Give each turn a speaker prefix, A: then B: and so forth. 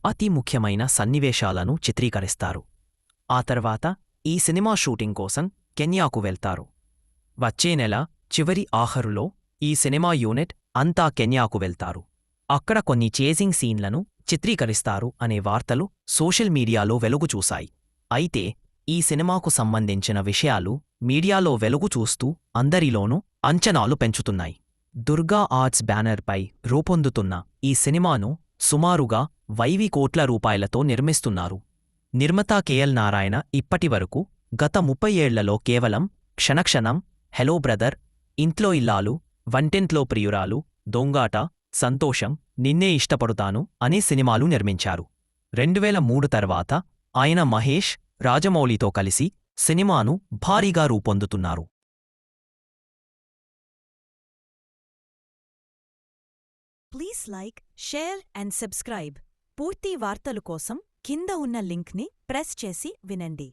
A: అతి ముఖ్యమైన సన్నివేశాలను చిత్రీకరిస్తారు. ఆ తర్వాత ఈ సినిమా షూటింగ్ కోసం కెన్యాకు వెళ్తారు. వచ్చే నెల చివరి ఆఖరులో ఈ సినిమా యూనిట్ అంతా కెన్యాకు వెళ్తారు. అక్కడ కొన్ని చేజింగ్ సీన్లను చిత్రీకరిస్తారు అనే వార్తలు సోషల్ మీడియాలో వెలుగు చూశాయి. అయితే ఈ సినిమాకు సంబంధించిన విషయాలు మీడియాలో వెలుగు చూస్తూ అందరిలోనూ అంచనాలు పెంచుతున్నాయి. దుర్గా ఆర్ట్స్ బ్యానర్పై రూపొందుతున్న ఈ సినిమాను సుమారుగా 1000 కోట్ల రూపాయలతో నిర్మిస్తున్నారు. నిర్మాత కెఎల్ నారాయణ ఇప్పటివరకు గత 30 ఏళ్లలో కేవలం క్షణక్షణం, హెలో బ్రదర్, ఇంట్లో ఇల్లాలు, వంటింట్లో ప్రియురాలు, దొంగాట, సంతోషం, నిన్నే ఇష్టపడుతాను అనే సినిమాలు నిర్మించారు. 2003 తర్వాత ఆయన మహేష్, రాజమౌళితో కలిసి సినిమాను భారీగా రూపొందుతున్నారు.
B: Please like, share and subscribe. పూర్తి వార్తలు కోసం కింద ఉన్న లింక్ని ప్రెస్ చేసి వినండి.